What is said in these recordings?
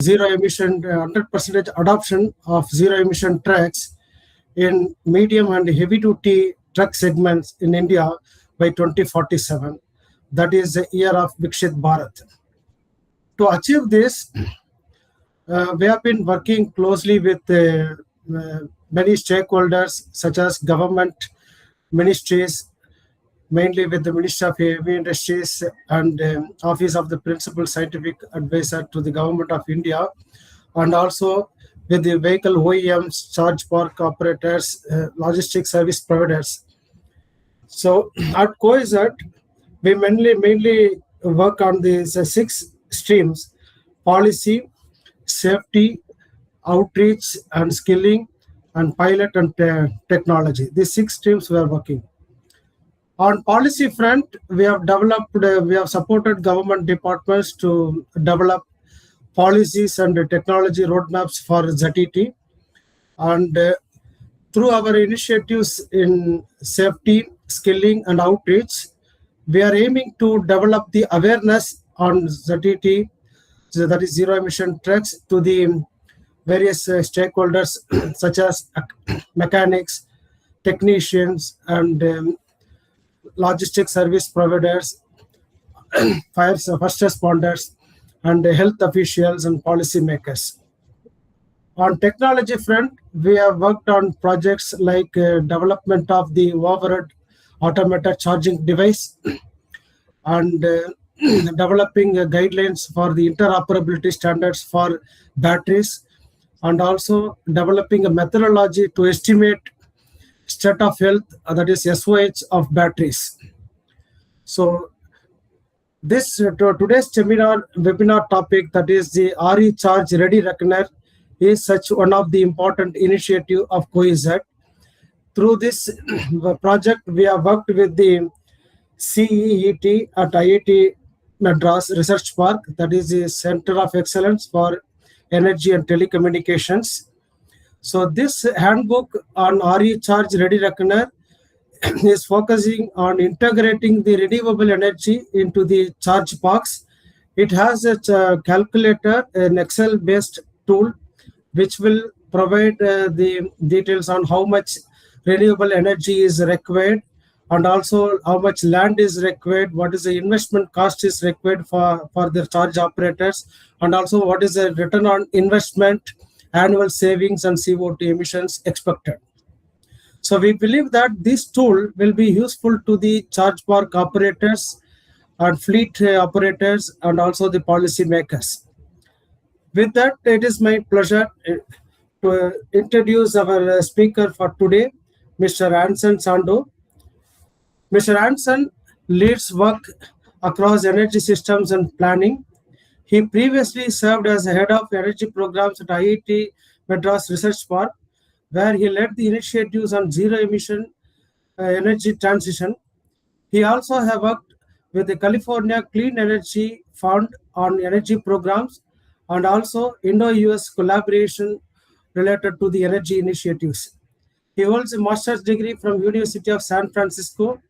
zero emission, 100% adoption of zero emission trucks in medium and heavy duty truck segments in India by 2047. That is the year of Vikshit Bharat. To achieve this, we have been working closely with many stakeholders such as government ministries, mainly with the Ministry of Heavy Industries and Office of the Principal Scientific Advisor to the Government of India, and also with the vehicle OEMs, charge park operators, logistics service providers. So at CoEZET, we mainly work on these 6 streams: policy, safety, outreach and skilling, and pilot and technology. These 6 streams we are working. On policy front, we have supported government departments to develop policies and technology roadmaps for ZET, and through our initiatives in safety, skilling, and outreach, we are aiming to develop the awareness on ZET, so that is zero emission trucks, to the various stakeholders such as mechanics, technicians, and logistics service providers, first responders, and health officials and policymakers. On technology front, we have worked on projects like development of the overhead automated charging device and developing guidelines for the interoperability standards for batteries, and also developing a methodology to estimate state of health, that is SOH of batteries. So this today's webinar topic, that is the RE Charge Ready Reckoner, is such one of the important initiative of CoEZET. Through this project, we have worked with the CEET at IIT Madras Research Park, that is the Center of Excellence for Energy and Telecommunications. So this handbook on RE Charge Ready Reckoner is focusing on integrating the renewable energy into the charge box. It has a calculator, an Excel-based tool, which will provide the details on how much renewable energy is required, and also how much land is required, what is the investment cost is required for the charge operators, and also what is the return on investment, annual savings, and CO2 emissions expected. So we believe that this tool will be useful to the charge park operators and fleet operators and also the policy makers. With that, it is my pleasure to introduce our speaker for today, Mr. Anson Sando. Mr. Anson leads work across energy systems and planning. He previously served as head of energy programs at IIT Madras Research Park, where he led the initiatives on zero emission energy transition. He also has worked with the California Clean Energy Fund on energy programs, and also Indo-US collaboration related to the energy initiatives. He holds a master's degree from University of San Francisco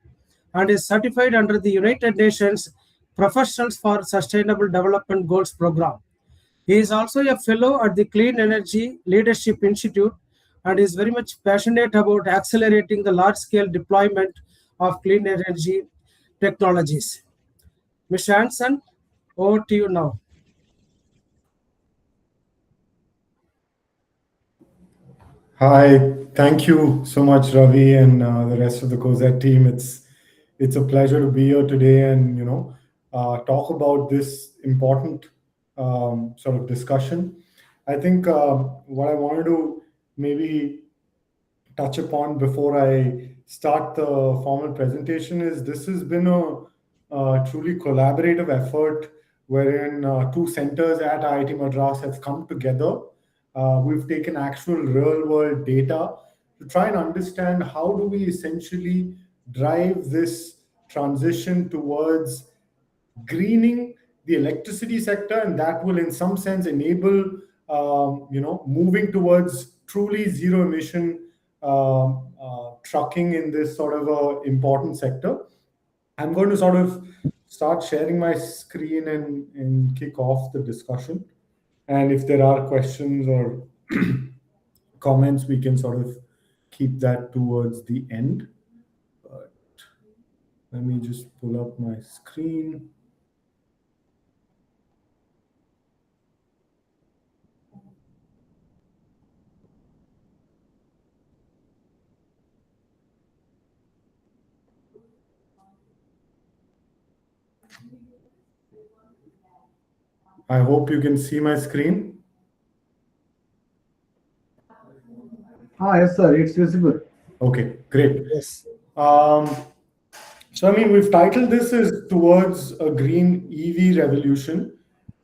and is certified under the United Nations Professionals for Sustainable Development Goals program. He is also a fellow at the Clean Energy Leadership Institute and is very much passionate about accelerating the large-scale deployment of clean energy technologies. Mr. Anson, over to you now. Hi, thank you so much, Ravi, and the rest of the CoEZET team. It's a pleasure to be here today and talk about this important sort of discussion. I think what I wanted to maybe touch upon before I start the formal presentation is this has been a truly collaborative effort wherein 2 centers at IIT Madras have come together. We've taken actual real-world data to try and understand how do we essentially drive this transition towards greening the electricity sector, and that will in some sense enable moving towards truly zero emission trucking in this sort of important sector. I'm going to sort of start sharing my screen and kick off the discussion. And if there are questions or comments, we can sort of keep that towards the end. But let me just pull up my screen. I hope you can see my screen. Yes, sir, it's visible. Okay, great. Yes. So, I mean, we've titled this as Towards a Green EV Revolution,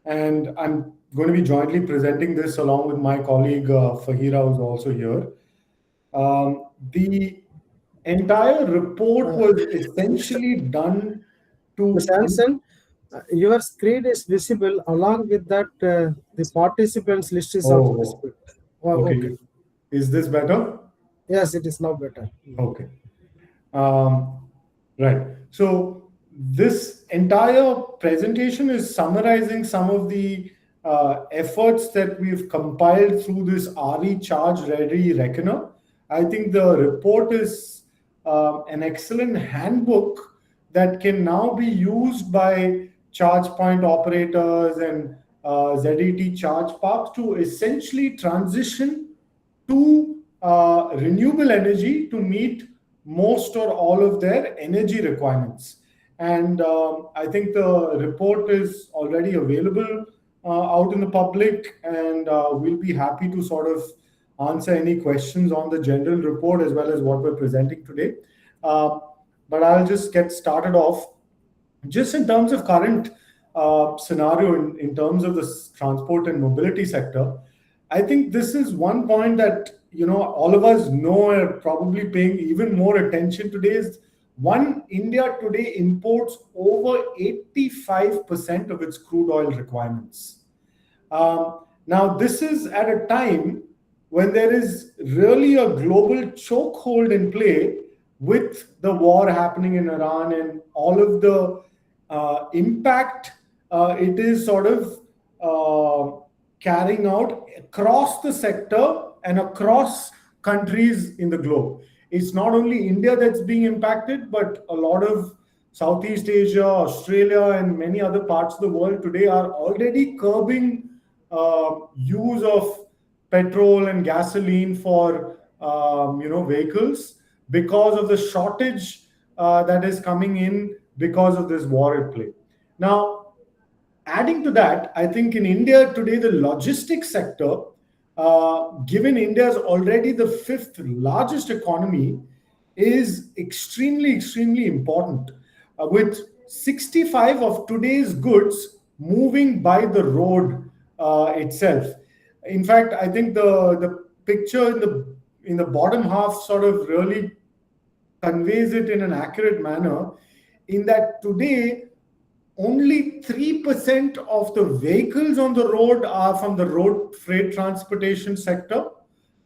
and I'm going to be jointly presenting this along with my colleague Fahira, who's also here. The entire report was essentially done Ms. to. Hanson, your screen is visible. Along with that, the participants list is also Oh, visible. Oh, okay. okay. Is this better? Yes, it is now better. Okay. Right. So this entire presentation is summarizing some of the efforts that we've compiled through this RE Charge Ready Reckoner. I think the report is an excellent handbook that can now be used by charge point operators and ZET charge parks to essentially transition to renewable energy to meet most or all of their energy requirements. And I think the report is already available out in the public, and we'll be happy to sort of answer any questions on the general report as well as what we're presenting today. But I'll just get started off. Just in terms of current scenario in terms of the transport and mobility sector, I think this is one point that all of us know and are probably paying even more attention today is one, India today imports over 85% of its crude oil requirements. Now, this is at a time when there is really a global chokehold in play with the war happening in Iran and all of the impact it is sort of carrying out across the sector and across countries in the globe. It's not only India that's being impacted, but a lot of Southeast Asia, Australia, and many other parts of the world today are already curbing use of petrol and gasoline for vehicles because of the shortage that is coming in because of this war at play. Now, adding to that, I think in India today, the logistics sector, given India's already the fifth largest economy, is extremely, extremely important, with 65 of today's goods moving by the road itself. In fact, I think the picture in the bottom half sort of really conveys it in an accurate manner, in that today only 3% of the vehicles on the road are from the road freight transportation sector,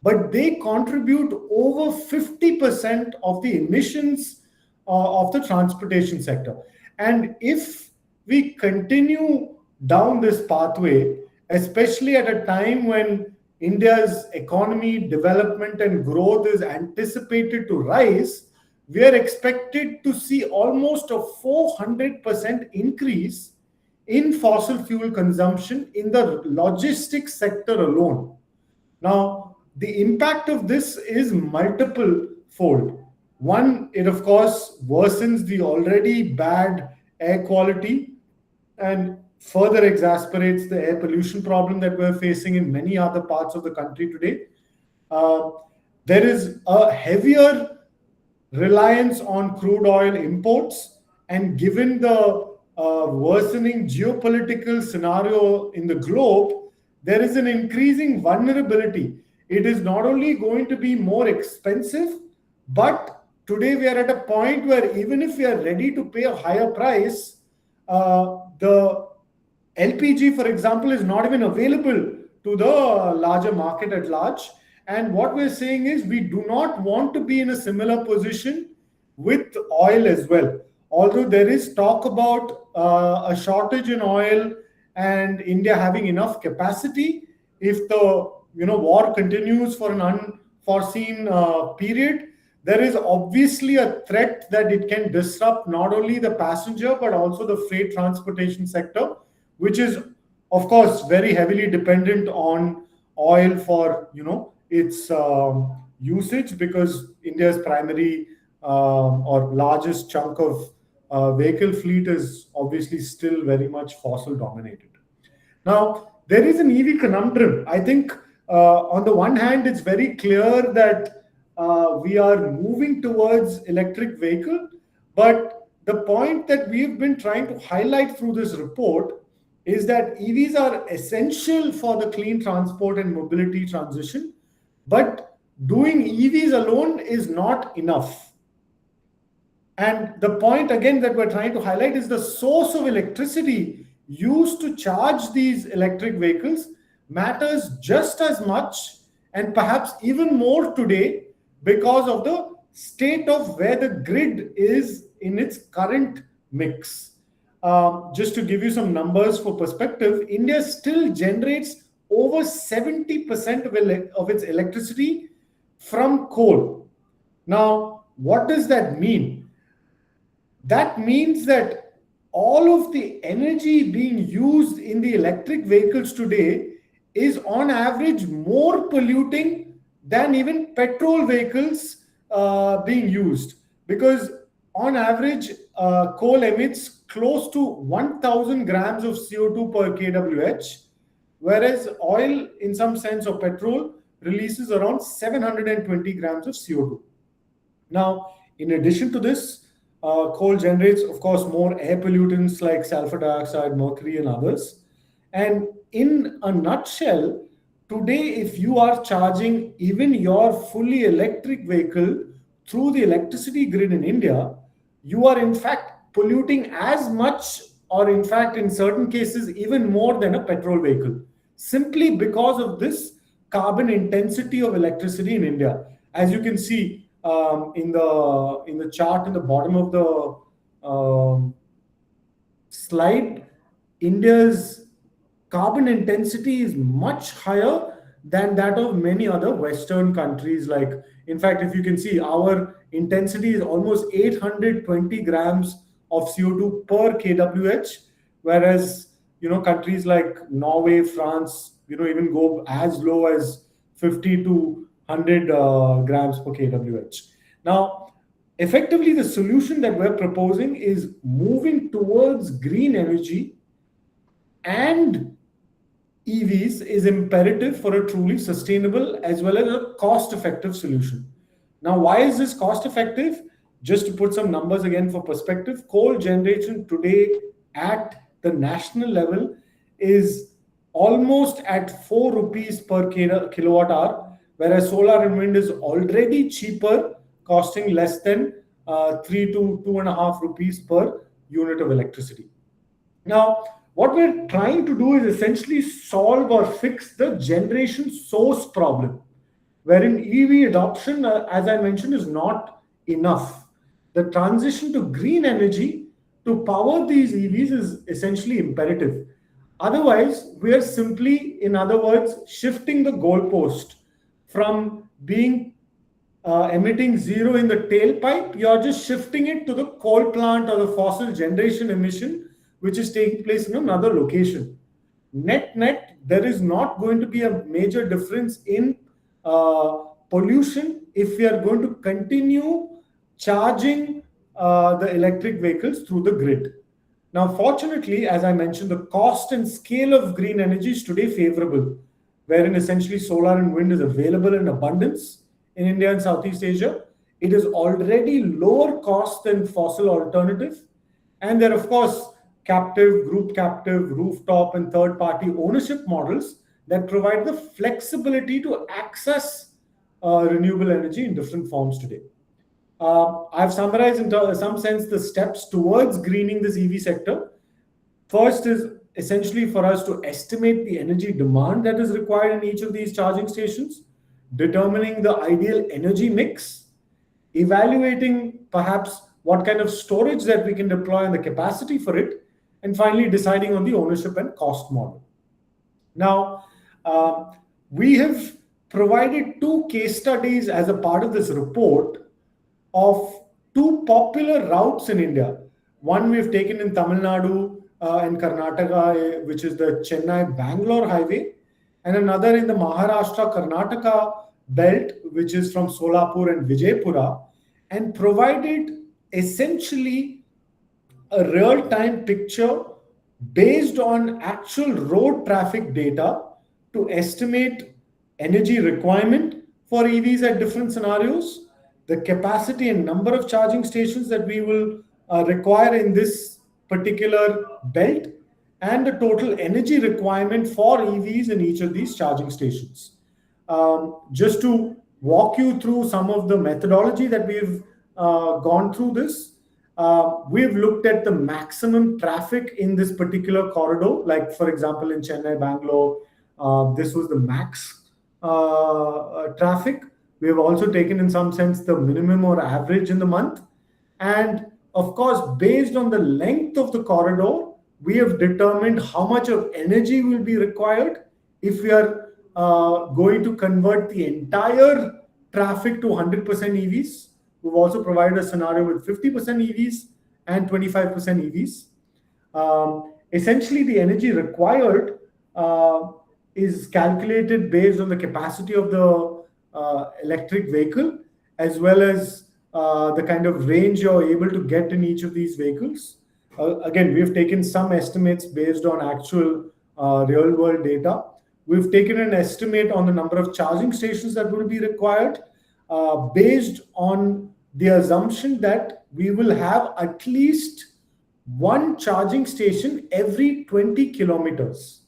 but they contribute over 50% of the emissions of the transportation sector. And if we continue down this pathway, especially at a time when India's economy development and growth is anticipated to rise, we are expected to see almost a 400% increase in fossil fuel consumption in the logistics sector alone. Now, the impact of this is multiple fold. One, it of course worsens the already bad air quality and further exasperates the air pollution problem that we're facing in many other parts of the country today. There is a heavier reliance on crude oil imports, and given the worsening geopolitical scenario in the globe, there is an increasing vulnerability. It is not only going to be more expensive, but today we are at a point where even if we are ready to pay a higher price, the LPG, for example, is not even available to the larger market at large. And what we're saying is we do not want to be in a similar position with oil as well. Although there is talk about a shortage in oil and India having enough capacity if the war continues for an unforeseen period. There is obviously a threat that it can disrupt not only the passenger but also the freight transportation sector, which is of course very heavily dependent on oil for its usage, because India's primary or largest chunk of vehicle fleet is obviously still very much fossil dominated. Now, there is an EV conundrum. I think on the one hand, it's very clear that we are moving towards electric vehicle, but the point that we've been trying to highlight through this report is that EVs are essential for the clean transport and mobility transition, but doing EVs alone is not enough. And the point again that we're trying to highlight is the source of electricity used to charge these electric vehicles matters just as much and perhaps even more today because of the state of where the grid is in its current mix. Just to give you some numbers for perspective, India still generates over 70% of its electricity from coal. Now, what does that mean? That means that all of the energy being used in the electric vehicles today is on average more polluting than even petrol vehicles being used, because on average coal emits close to 1000 grams of CO2 per kWh, whereas oil in some sense or petrol releases around 720 grams of CO2. Now, in addition to this, coal generates, of course, more air pollutants like sulfur dioxide, mercury, and others. And in a nutshell, today, if you are charging even your fully electric vehicle through the electricity grid in India, you are in fact polluting as much, or in fact, in certain cases, even more than a petrol vehicle, simply because of this carbon intensity of electricity in India. As you can see, in the chart in the bottom of the slide, India's carbon intensity is much higher than that of many other Western countries. Like, in fact, if you can see, our intensity is almost 820 grams of CO2 per kWh, whereas countries like Norway, France, even go as low as 50 to 100 grams per kWh. Now, effectively, the solution that we're proposing is moving towards green energy, and EVs is imperative for a truly sustainable as well as a cost-effective solution. Now, why is this cost-effective? Just to put some numbers again for perspective, coal generation today at the national level is almost at 4 rupees per kilowatt hour, whereas solar and wind is already cheaper, costing less than 3 to 2.5 rupees per unit of electricity. Now, what we're trying to do is essentially solve or fix the generation source problem, wherein EV adoption, as I mentioned, is not enough. The transition to green energy to power these EVs is essentially imperative. Otherwise, we are simply, in other words, shifting the goalpost from being emitting zero in the tailpipe. You're just shifting it to the coal plant or the fossil generation emission, which is taking place in another location. Net, there is not going to be a major difference in pollution if we are going to continue charging the electric vehicles through the grid. Now, fortunately, as I mentioned, the cost and scale of green energy is today favorable, wherein essentially solar and wind is available in abundance in India and Southeast Asia. It is already lower cost than fossil alternative. And there are, of course, captive, group captive, rooftop, and third-party ownership models that provide the flexibility to access renewable energy in different forms today. I've summarized in some sense the steps towards greening this EV sector. First is essentially for us to estimate the energy demand that is required in each of these charging stations, determining the ideal energy mix, evaluating perhaps what kind of storage that we can deploy and the capacity for it, and finally deciding on the ownership and cost model. Now, we have provided 2 case studies as a part of this report of 2 popular routes in India. One we've taken in Tamil Nadu and Karnataka, which is the Chennai-Bangalore highway, and another in the Maharashtra-Karnataka belt, which is from Solapur and Vijaypura, and provided essentially a real-time picture based on actual road traffic data to estimate energy requirement for EVs at different scenarios, the capacity and number of charging stations that we will require in this particular belt, and the total energy requirement for EVs in each of these charging stations. Just to walk you through some of the methodology that we've gone through this, we've looked at the maximum traffic in this particular corridor. Like, for example, in Chennai, Bangalore, this was the max traffic. We have also taken, in some sense, the minimum or average in the month. And of course, based on the length of the corridor, we have determined how much of energy will be required if we are going to convert the entire traffic to 100% EVs. We've also provided a scenario with 50% EVs and 25% EVs. Essentially, the energy required is calculated based on the capacity of the electric vehicle, as well as the kind of range you're able to get in each of these vehicles. Again, we've taken some estimates based on actual real-world data. We've taken an estimate on the number of charging stations that will be required, based on the assumption that we will have at least 1 charging station every 20 kilometers.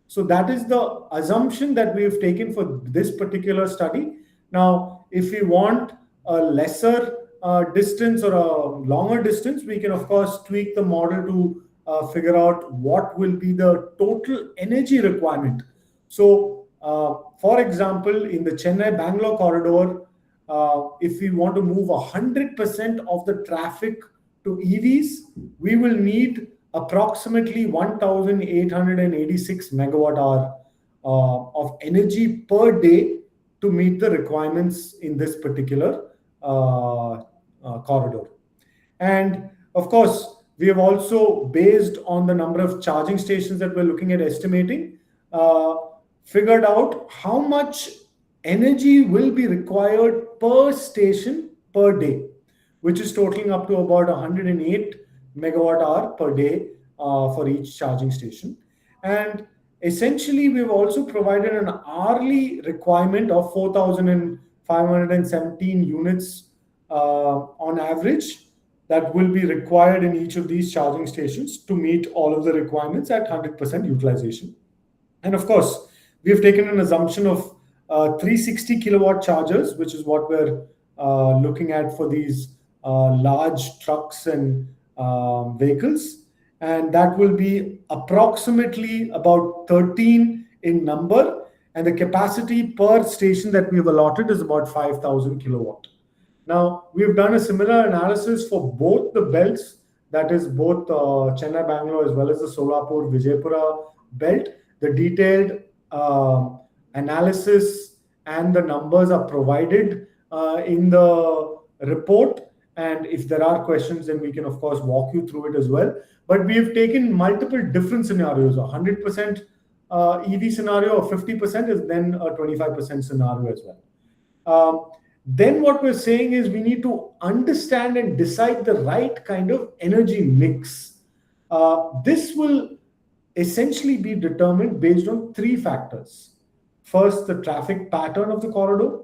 So that is the assumption that we have taken for this particular study. Now, if we want a lesser distance or a longer distance, we can of course tweak the model to figure out what will be the total energy requirement. So, for example, in the Chennai-Bangalore corridor, if we want to move 100% of the traffic to EVs, we will need approximately 1,886 megawatt hour of energy per day to meet the requirements in this particular corridor. And of course, we have also, based on the number of charging stations that we're looking at estimating, figured out how much energy will be required per station per day, which is totaling up to about 108 megawatt hour per day for each charging station. And essentially, we've also provided an hourly requirement of 4,517 units on average that will be required in each of these charging stations to meet all of the requirements at 100% utilization. And of course, we have taken an assumption of 360 kilowatt chargers, which is what we're looking at for these large trucks and vehicles. And that will be approximately about 13 in number. And the capacity per station that we've allotted is about 5,000 kilowatt. Now, we've done a similar analysis for both the belts, that is both Chennai-Bangalore as well as the Solapur-Vijaypura belt. The detailed analysis and the numbers are provided in the report. And if there are questions, then we can, of course, walk you through it as well. But we have taken multiple different scenarios. 100% EV scenario or 50% is then a 25% scenario as well. Then what we're saying is we need to understand and decide the right kind of energy mix. This will essentially be determined based on 3 factors. First, the traffic pattern of the corridor.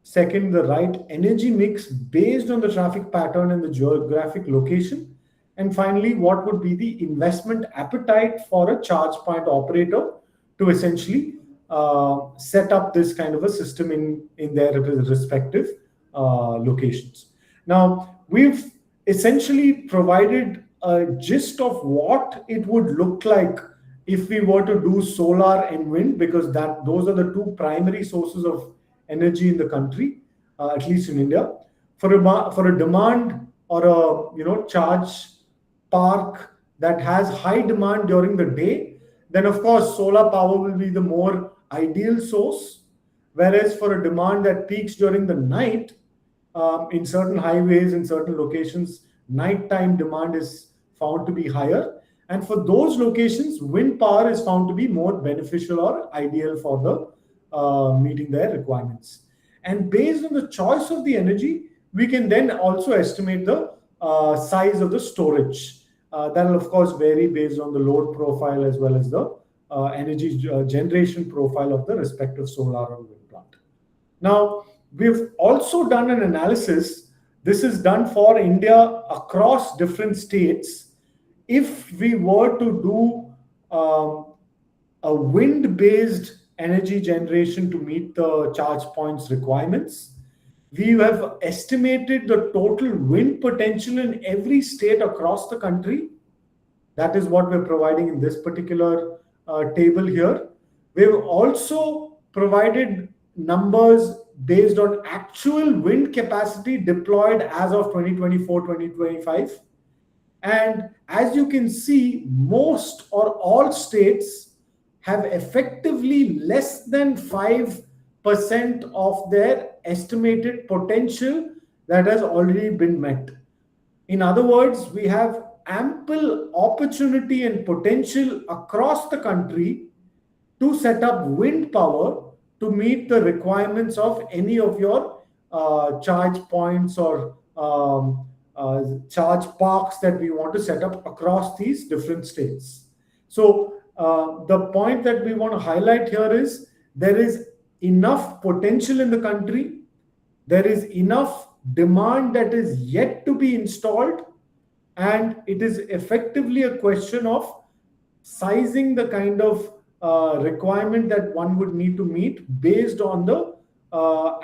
Second, the right energy mix based on the traffic pattern and the geographic location. And finally, what would be the investment appetite for a charge point operator to essentially set up this kind of a system in their respective locations. Now, we've essentially provided a gist of what it would look like if we were to do solar and wind, because those are the 2 primary sources of energy in the country, at least in India. For a demand or a charge park that has high demand during the day, then of course solar power will be the more ideal source. Whereas for a demand that peaks during the night, in certain highways, in certain locations, nighttime demand is found to be higher. And for those locations, wind power is found to be more beneficial or ideal for the meeting their requirements. And based on the choice of the energy, we can then also estimate the size of the storage. That will, of course, vary based on the load profile as well as the energy generation profile of the respective solar or wind plant. Now, we've also done an analysis. This is done for India across different states. If we were to do a wind-based energy generation to meet the charge points requirements, we have estimated the total wind potential in every state across the country. That is what we're providing in this particular table here. We've also provided numbers based on actual wind capacity deployed as of 2024-2025. And as you can see, most or all states have effectively less than 5% of their estimated potential that has already been met. In other words, we have ample opportunity and potential across the country to set up wind power to meet the requirements of any of your charge points or charge parks that we want to set up across these different states. So the point that we want to highlight here is there is enough potential in the country. There is enough demand that is yet to be installed. And it is effectively a question of sizing the kind of requirement that one would need to meet based on the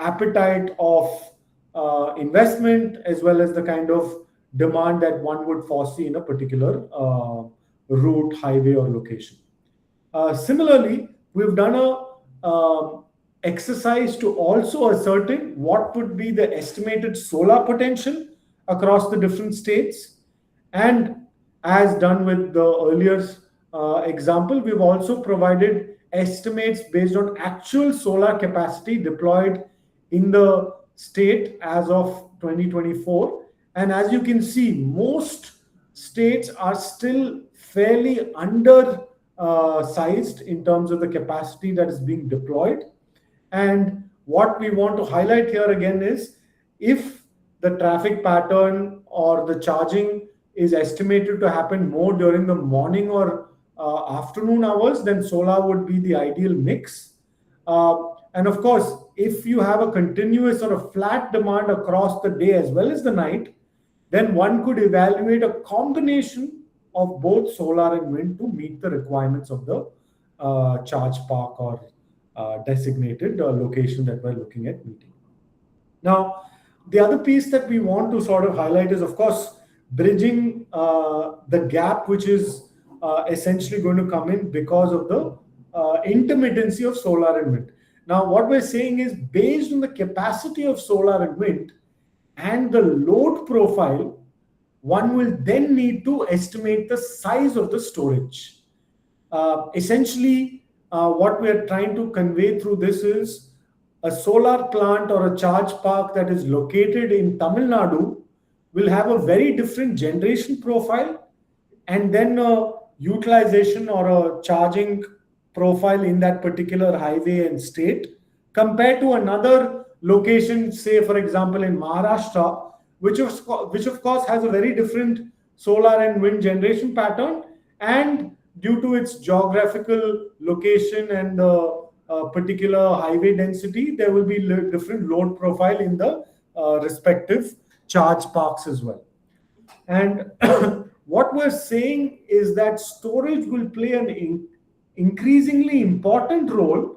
appetite of investment as well as the kind of demand that one would foresee in a particular route, highway, or location. Similarly, we've done a exercise to also ascertain what would be the estimated solar potential across the different states. And as done with the earlier example, we've also provided estimates based on actual solar capacity deployed in the state as of 2024. And as you can see, most states are still fairly under sized in terms of the capacity that is being deployed. And what we want to highlight here again is if the traffic pattern or the charging is estimated to happen more during the morning or afternoon hours, then solar would be the ideal mix. And of course, if you have a continuous or a flat demand across the day as well as the night, then one could evaluate a combination of both solar and wind to meet the requirements of the charge park or designated location that we're looking at meeting. Now, the other piece that we want to sort of highlight is, of course, bridging the gap which is essentially going to come in because of the intermittency of solar and wind. Now, what we're saying is based on the capacity of solar and wind and the load profile, one will then need to estimate the size of the storage. Essentially, what we're trying to convey through this is a solar plant or a charge park that is located in Tamil Nadu will have a very different generation profile and then a utilization or a charging profile in that particular highway and state compared to another location, say for example in Maharashtra, which of course has a very different solar and wind generation pattern, and due to its geographical location and the particular highway density, there will be different load profile in the respective charge parks as well. And what we're saying is that storage will play an increasingly important role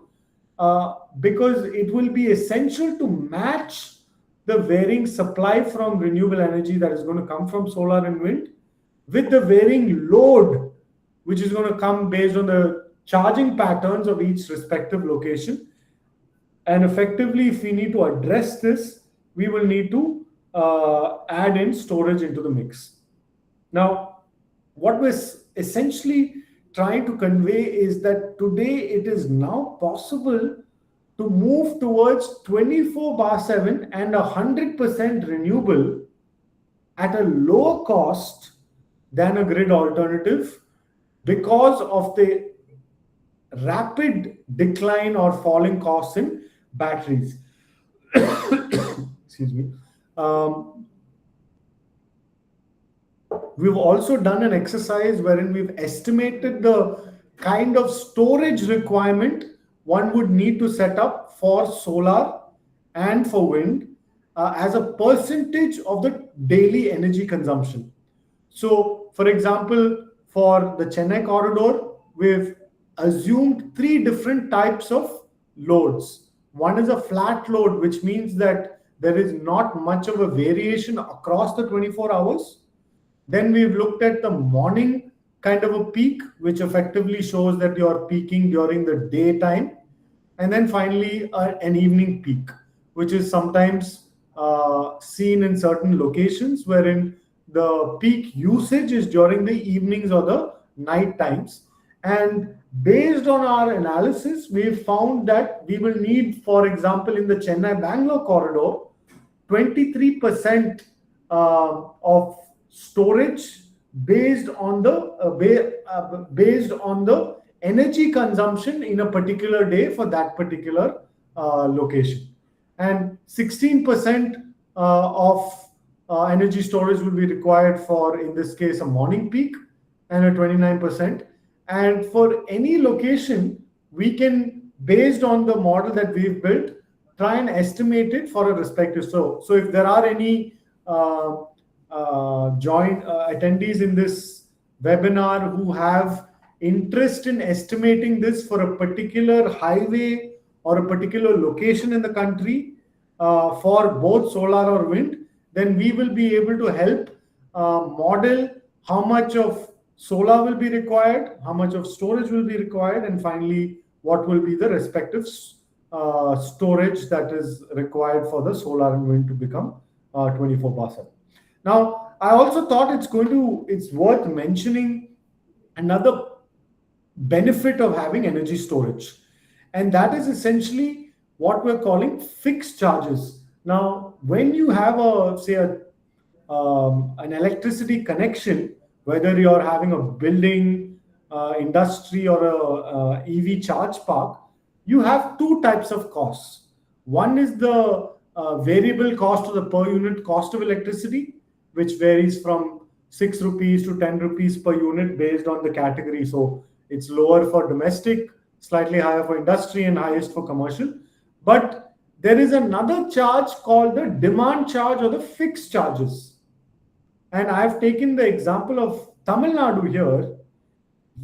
because it will be essential to match the varying supply from renewable energy that is going to come from solar and wind with the varying load which is going to come based on the charging patterns of each respective location. And effectively, if we need to address this, we will need to add in storage into the mix. Now, what we're essentially trying to convey is that today it is now possible to move towards 24/7 and 100% renewable at a lower cost than a grid alternative because of the rapid decline or falling costs in batteries. Excuse me. We've also done an exercise wherein we've estimated the kind of storage requirement one would need to set up for solar and for wind as a percentage of the daily energy consumption. So, for example, for the Chennai corridor, we've assumed 3 different types of loads. One is a flat load, which means that there is not much of a variation across the 24 hours. Then we've looked at the morning kind of a peak, which effectively shows that you're peaking during the daytime. And then finally, an evening peak, which is sometimes seen in certain locations wherein the peak usage is during the evenings or the night times. And based on our analysis, we've found that we will need, for example, in the Chennai-Bangalore corridor, 23% of storage based on the energy consumption in a particular day for that particular location, and 16% of energy storage will be required for, in this case, a morning peak, and a 29%. And for any location, we can, based on the model that we've built, try and estimate it for a respective. So if there are any joint attendees in this webinar who have interest in estimating this for a particular highway or a particular location in the country for both solar or wind, then we will be able to help model how much of solar will be required, how much of storage will be required, and finally, what will be the respective storage that is required for the solar and wind to become 24/7. Now, I also thought it's worth mentioning another benefit of having energy storage, and that is essentially what we're calling fixed charges. Now, when you have an electricity connection, whether you're having a building, industry, or a EV charge park, you have 2 types of costs. One is the variable cost of the per unit cost of electricity, which varies from 6 rupees to 10 rupees per unit based on the category. So it's lower for domestic, slightly higher for industry, and highest for commercial. But there is another charge called the demand charge or the fixed charges. And I've taken the example of Tamil Nadu here.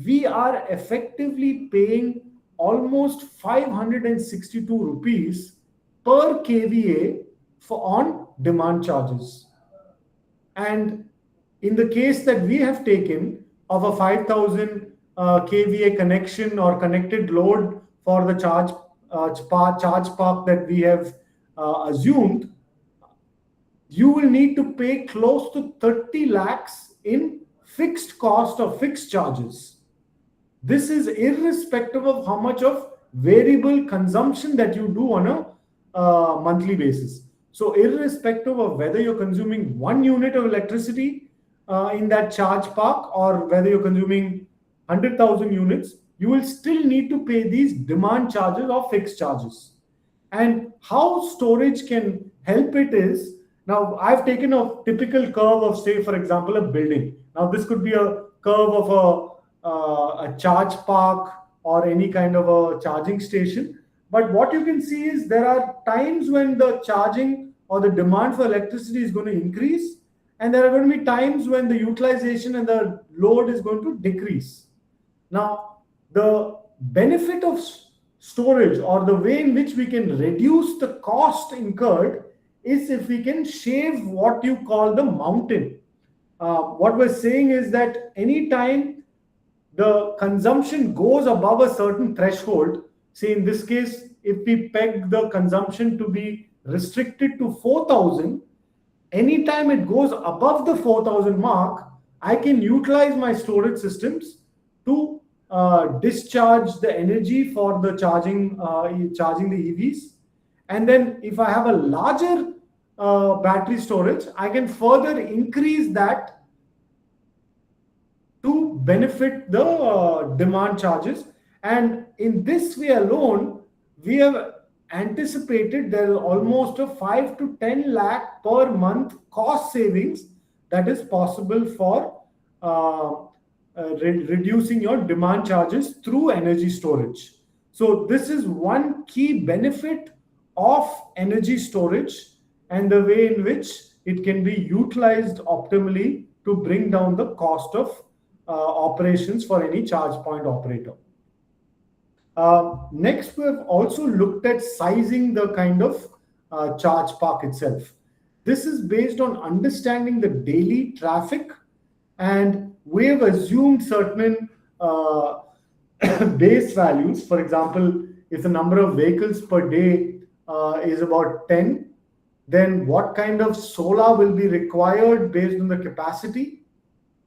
We are effectively paying almost 562 rupees per kVA on demand charges. And in the case that we have taken of a 5,000 kVA connection or connected load for the charge park that we have assumed, you will need to pay close to 30 lakhs in fixed cost or fixed charges. This is irrespective of how much of variable consumption that you do on a monthly basis. So irrespective of whether you're consuming 1 unit of electricity in that charge park or whether you're consuming 100,000 units, you will still need to pay these demand charges or fixed charges. And how storage can help it is, now I've taken a typical curve of, say, for example, a building. Now this could be a curve of a charge park or any kind of a charging station. But what you can see is there are times when the charging or the demand for electricity is going to increase, and there are going to be times when the utilization and the load is going to decrease. Now, the benefit of storage, or the way in which we can reduce the cost incurred, is if we can shave what you call the mountain. What we're saying is that anytime the consumption goes above a certain threshold, say in this case, if we peg the consumption to be restricted to 4,000, anytime it goes above the 4,000 mark, I can utilize my storage systems to discharge the energy for the charging the EVs. And then if I have a larger battery storage, I can further increase that to benefit the demand charges. And in this way alone, we have anticipated there is almost a 5 to 10 lakh per month cost savings that is possible for reducing your demand charges through energy storage. So this is one key benefit of energy storage and the way in which it can be utilized optimally to bring down the cost of operations for any charge point operator. Next, we have also looked at sizing the kind of charge park itself. This is based on understanding the daily traffic, and we have assumed certain base values. For example, if the number of vehicles per day is about 10, then what kind of solar will be required based on the capacity,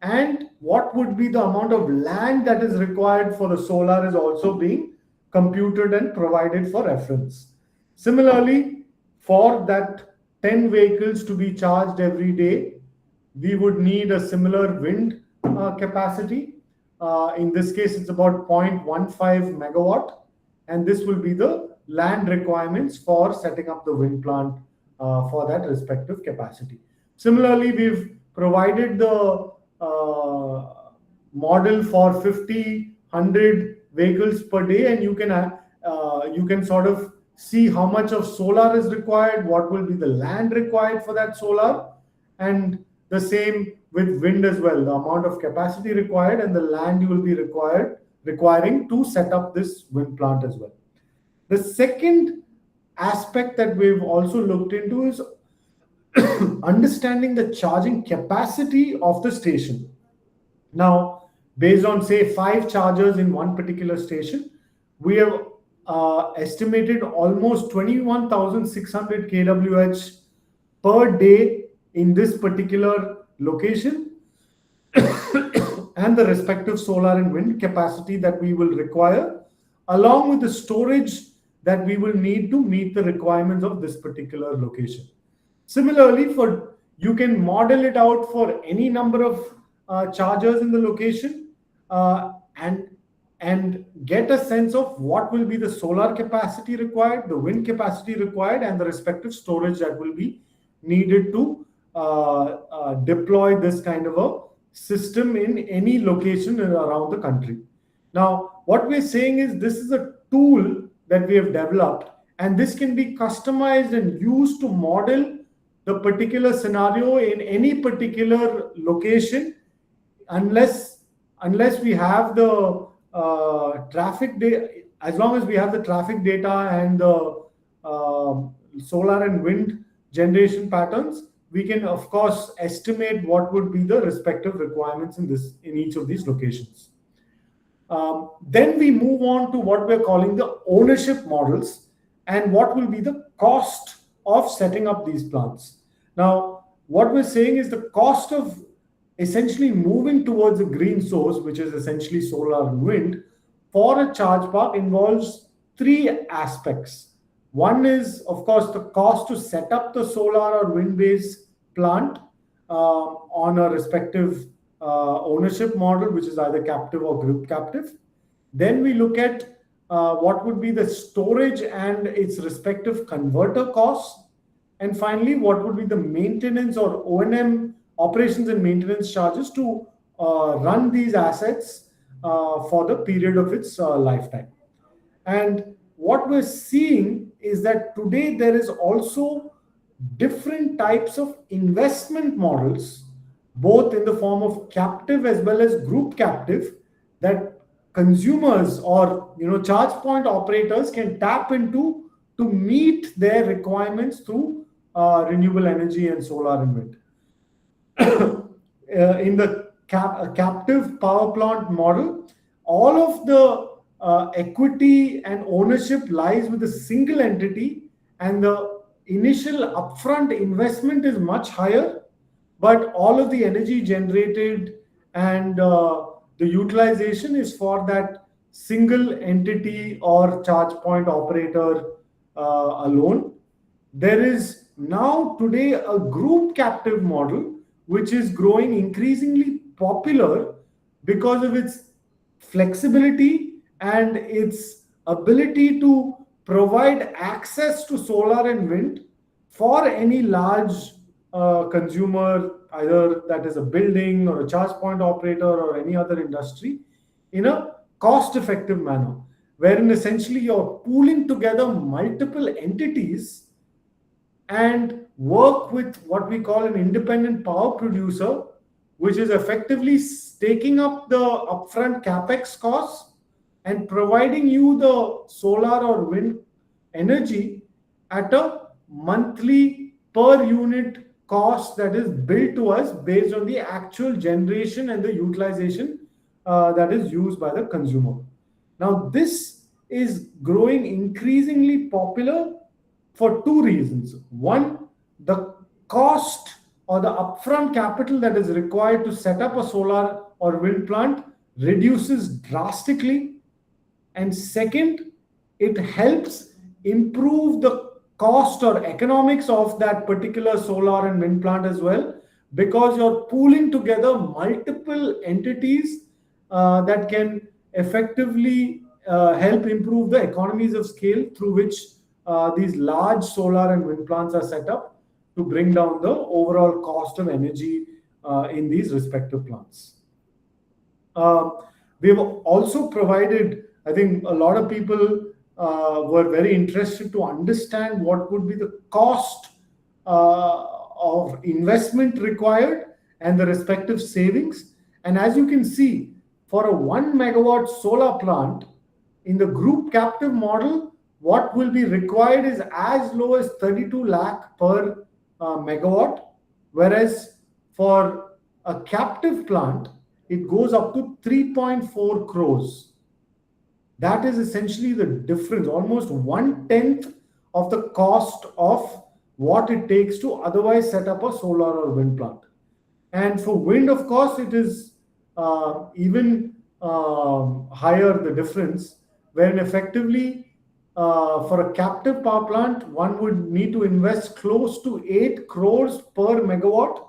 and what would be the amount of land that is required for the solar is also being computed and provided for reference. Similarly, for that 10 vehicles to be charged every day, we would need a similar wind capacity. In this case, it's about 0.15 megawatt, and this will be the land requirements for setting up the wind plant for that respective capacity. Similarly, we've provided the model for 50, 100 vehicles per day, and you can sort of see how much of solar is required, what will be the land required for that solar, and the same with wind as well, the amount of capacity required and the land you will be requiring to set up this wind plant as well. The second aspect that we've also looked into is understanding the charging capacity of the station. Now, based on say 5 chargers in one particular station, we have estimated almost 21,600 kWh per day in this particular location and the respective solar and wind capacity that we will require, along with the storage that we will need to meet the requirements of this particular location. Similarly, you can model it out for any number of chargers in the location and get a sense of what will be the solar capacity required, the wind capacity required, and the respective storage that will be needed to deploy this kind of a system in any location around the country. Now, what we're saying is this is a tool that we have developed, and this can be customized and used to model the particular scenario in any particular location, unless we have the traffic data. As long as we have the traffic data and the solar and wind generation patterns, we can of course estimate what would be the respective requirements in each of these locations. Then we move on to what we're calling the ownership models and what will be the cost of setting up these plants. Now, what we're saying is the cost of essentially moving towards a green source, which is essentially solar and wind, for a charge park involves 3 aspects. One is, of course, the cost to set up the solar or wind-based plant on a respective ownership model, which is either captive or group captive. Then we look at what would be the storage and its respective converter costs. And finally, what would be the maintenance or O&M operations and maintenance charges to run these assets for the period of its lifetime. And what we're seeing is that today there is also different types of investment models, both in the form of captive as well as group captive, that consumers or charge point operators can tap into to meet their requirements through renewable energy and solar and wind. In the captive power plant model, all of the equity and ownership lies with a single entity, and the initial upfront investment is much higher, but all of the energy generated and the utilization is for that single entity or charge point operator alone. There is now today a group captive model which is growing increasingly popular because of its flexibility and its ability to provide access to solar and wind for any large consumer, either that is a building or a charge point operator or any other industry, in a cost effective manner, wherein essentially you're pooling together multiple entities and work with what we call an independent power producer, which is effectively taking up the upfront capex costs and providing you the solar or wind energy at a monthly per unit cost that is billed to us based on the actual generation and the utilization that is used by the consumer. Now, this is growing increasingly popular for two reasons. One, the cost or the upfront capital that is required to set up a solar or wind plant reduces drastically. And second, it helps improve the cost or economics of that particular solar and wind plant as well, because you're pooling together multiple entities that can effectively help improve the economies of scale through which these large solar and wind plants are set up to bring down the overall cost of energy in these respective plants. We've also provided, I think a lot of people were very interested to understand what would be the cost of investment required and the respective savings. And as you can see, for a 1 megawatt solar plant in the group captive model, what will be required is as low as 32 lakh per megawatt, whereas for a captive plant, it goes up to 3.4 crores. That is essentially the difference, almost 1/10 of the cost of what it takes to otherwise set up a solar or wind plant. And for wind, of course, it is even higher, the difference, wherein effectively for a captive power plant, one would need to invest close to 8 crores per megawatt.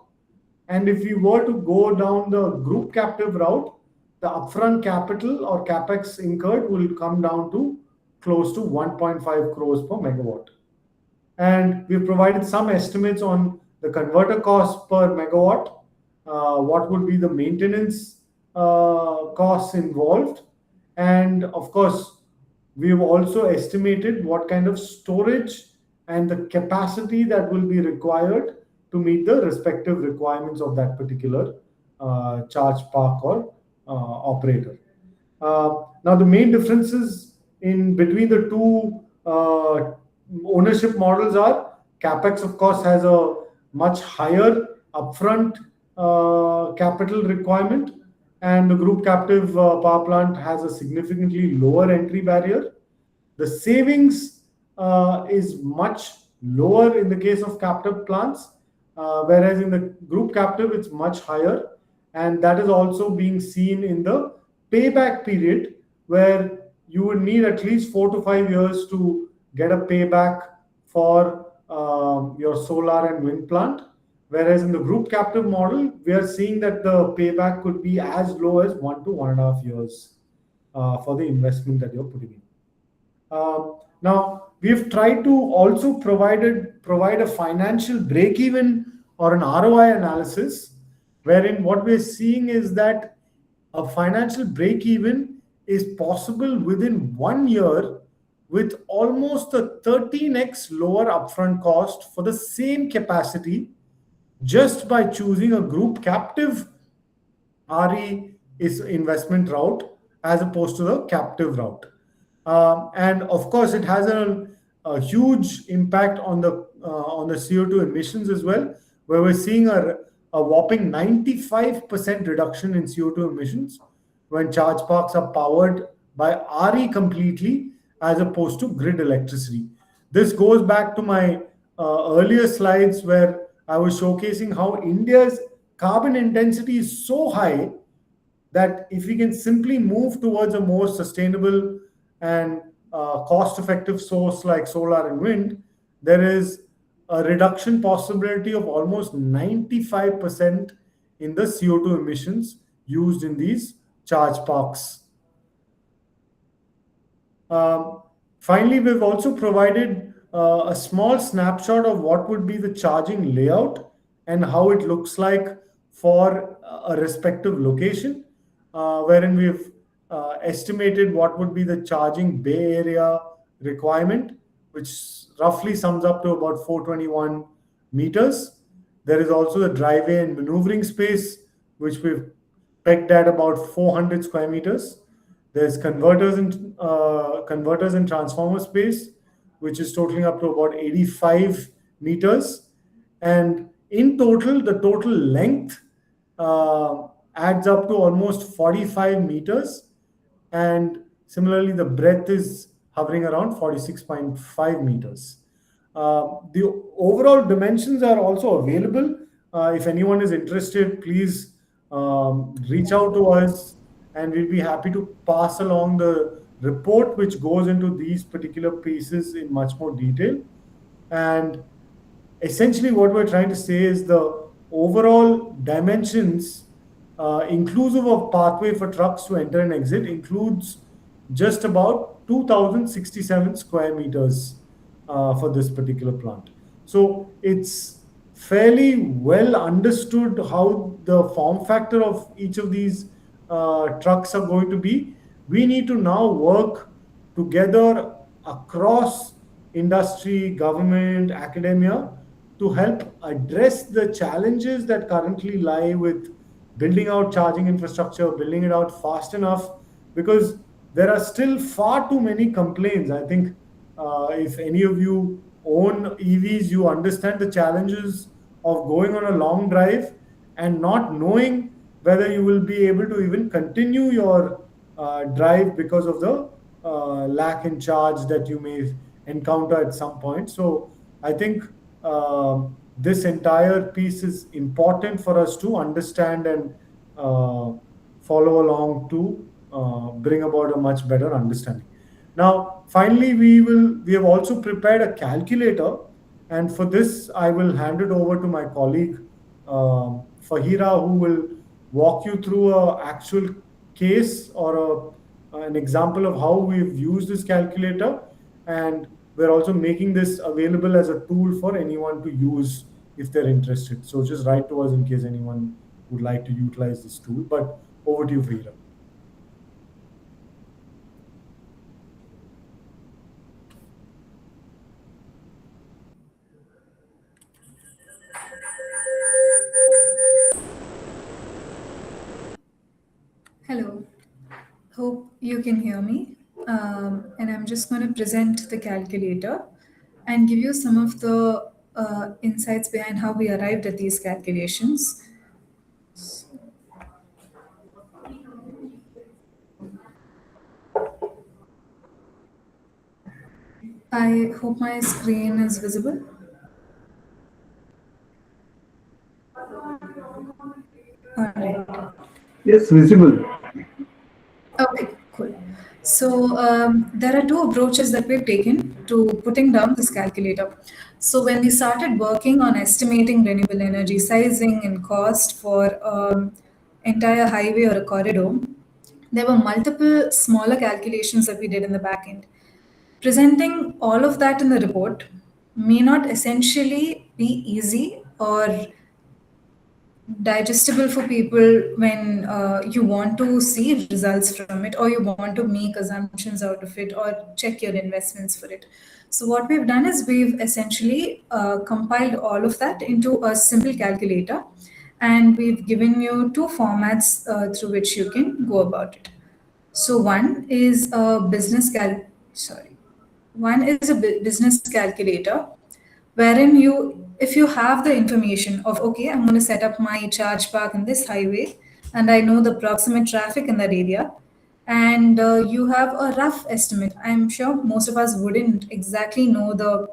And if you were to go down the group captive route, the upfront capital or capex incurred will come down to close to 1.5 crores per megawatt. And we've provided some estimates on the converter cost per megawatt, what would be the maintenance costs involved. And of course, we've also estimated what kind of storage and the capacity that will be required to meet the respective requirements of that particular charge park or operator. Now, the main differences in between the two ownership models are capex, of course, has a much higher upfront capital requirement, and the group captive power plant has a significantly lower entry barrier. The savings is much lower in the case of captive plants, whereas in the group captive, it's much higher. And that is also being seen in the payback period, where you would need at least 4 to 5 years to get a payback for your solar and wind plant. Whereas in the group captive model, we are seeing that the payback could be as low as 1 to 1.5 years for the investment that you're putting in. Now, we've tried to also provide a financial break-even or an ROI analysis, wherein what we're seeing is that a financial break-even is possible within 1 year with almost a 13x lower upfront cost for the same capacity, just by choosing a group captive RE is investment route as opposed to the captive route. And of course, it has a huge impact on the CO2 emissions as well, where we're seeing a whopping 95% reduction in CO2 emissions when charge parks are powered by RE completely as opposed to grid electricity. This goes back to my earlier slides where I was showcasing how India's carbon intensity is so high that if we can simply move towards a more sustainable and cost effective source like solar and wind, there is a reduction possibility of almost 95% in the CO2 emissions used in these charge parks. Um, Finally, we've also provided a small snapshot of what would be the charging layout and how it looks like for a respective location, wherein we've estimated what would be the charging bay area requirement, which roughly sums up to about 421 meters. There is also the driveway and maneuvering space, which we've pegged at about 400 square meters. There's converters and transformer space, which is totaling up to about 85 meters. And in total, the total length adds up to almost 45 meters. And similarly, the breadth is hovering around 46.5 meters. The overall dimensions are also available. If anyone is interested, please reach out to us and we'll be happy to pass along the report which goes into these particular pieces in much more detail. And essentially, what we're trying to say is the overall dimensions, inclusive of pathway for trucks to enter and exit, includes just about 2067 square meters for this particular plant. So it's fairly well understood how the form factor of each of these trucks are going to be. We need to now work together across industry, government, academia to help address the challenges that currently lie with building out charging infrastructure, building it out fast enough, because there are still far too many complaints. I think if any of you own EVs, you understand the challenges of going on a long drive and not knowing whether you will be able to even continue your drive because of the lack in charge that you may encounter at some point. So I think this entire piece is important for us to understand and follow along to bring about a much better understanding. Now, finally, we have also prepared a calculator, and for this, I will hand it over to my colleague Fahira, who will walk you through a actual case or an example of how we've used this calculator, and we're also making this available as a tool for anyone to use if they're interested. So just write to us in case anyone would like to utilize this tool. But over to you, Fahira. Hello, hope you can hear me. And I'm just going to present the calculator and give you some of the insights behind how we arrived at these calculations. I hope my screen is visible. All right. Yes, visible. Okay, cool. So there are two approaches that we've taken to putting down this calculator. So when we started working on estimating renewable energy sizing and cost for entire highway or a corridor, there were multiple smaller calculations that we did in the back end. Presenting all of that in the report may not essentially be easy or digestible for people when you want to see results from it or you want to make assumptions out of it or check your investments for it. So what we've done is we've essentially compiled all of that into a simple calculator, and we've given you two formats through which you can go about it. So one is a business calculator, wherein if you have the information of, okay, I'm going to set up my charge park in this highway and I know the proximate traffic in that area, and you have a rough estimate. I'm sure most of us wouldn't exactly know the